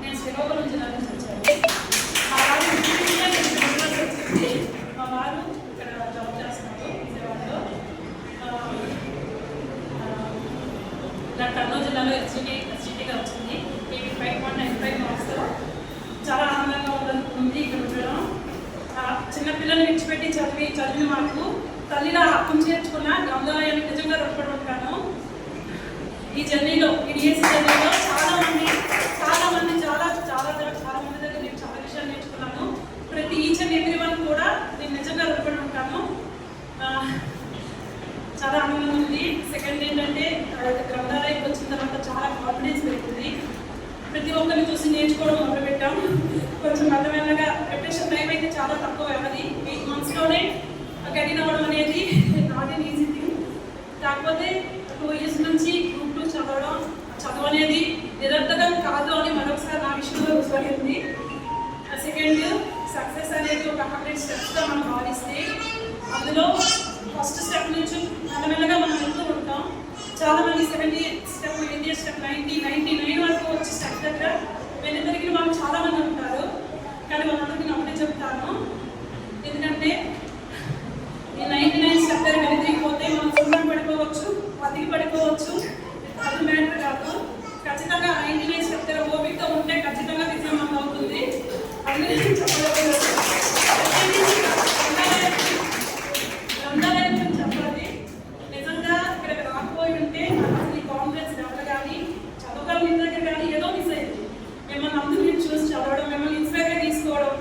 నేను శ్రీకాకుళం జిల్లా నుంచి వచ్చాను. మా వారు ఇక్కడ జాబ్ చేస్తున్నారు విజయవాడలో. నాకు కర్నూలు జిల్లాలో ఎస్జిటిగా వచ్చింది. 85.95 మార్క్స్తో చాలా ఆనందంగా ఉంది ఇక్కడ ఉండడం. చిన్నపిల్లల్ని విడిచిపెట్టి చదివిన మాకు తల్లిలా హక్కును చేర్చుకున్న గ్రంథాలయానికి నిజంగా రుణపడి ఉంటాను. ఈ జర్నీలో ఈడిఎస్సీ జర్నీలో చాలా మంది దగ్గర నేను చాలా విషయాలు నేర్చుకున్నాను. ప్రతి ఈచ్ అండ్ ఎవ్రీ వన్ కూడా నేను నిజంగా రుణపడి ఉంటాను. చాలా ఆనందంగా ఉంది. సెకండ్ ఏంటంటే గ్రంథాలయానికి వచ్చిన తర్వాత చాలా కాన్ఫిడెన్స్ పెరుగుతుంది. ప్రతి ఒక్కరిని చూసి నేర్చుకోవడం మొదలుపెట్టాం. కొంచెం మెల్లమెల్లగా ప్రిపరేషన్ టైం అయితే చాలా తక్కువ వ్యవధి, 8 monthsలోనే గడిన అవ్వడం అనేది నాట్ ఎన్ ఈజీ థింగ్. కాకపోతే 2 years నుంచి గ్రూప్ 2 చదువు అనేది నిరర్థకం కాదు అని మరొకసారి నా విషయంలో రుజువైంది. సెకండ్, సక్సెస్ అనేది ఒక 100 steps మనం భావిస్తే అందులో ఫస్ట్ స్టెప్ నుంచి మెల్లమెల్లగా మనం వెళ్తూ ఉంటాం. చాలామంది 70th step, 80th step, 90, 99 వరకు వచ్చి స్టెప్ దగ్గర వెనుదరిగిన వాళ్ళు చాలామంది ఉంటారు. కానీ వాళ్ళందరికీ నేను ఒకటే చెప్తాను, ఎందుకంటే ఈ 99 స్టెప్ దగ్గర వెనుదిరిగిపోతే మనం సున్నం పడిపోవచ్చు, అతికి పడిపోవచ్చు. అది మ్యాటర్ కాదు. ఖచ్చితంగా 99 స్టెప్ దగ్గర ఓపికతో ఉంటే ఖచ్చితంగా విజయం మనకు అవుతుంది. అది గ్రంథాలయం గురించి చెప్పాలి. నిజంగా ఇక్కడ రాకపోయి ఉంటే అసలు కాన్ఫిడెన్స్ లెవెల్ కానీ చదవగల దగ్గర కానీ ఏదో మిస్ అయింది. మిమ్మల్ని అందరినీ చూసి చదవడం, మిమ్మల్ని ఇన్స్పైర్గా తీసుకోవడం,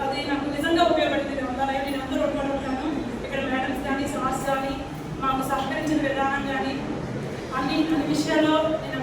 అది నాకు నిజంగా ఉపయోగపడింది. గ్రంథాలయం నేను అందరూ ఉపయోగపడతాను. ఇక్కడ మేడమ్స్ కానీ సార్స్ కానీ మాకు సహకరించిన విధానం కానీ అన్ని విషయాల్లో నేను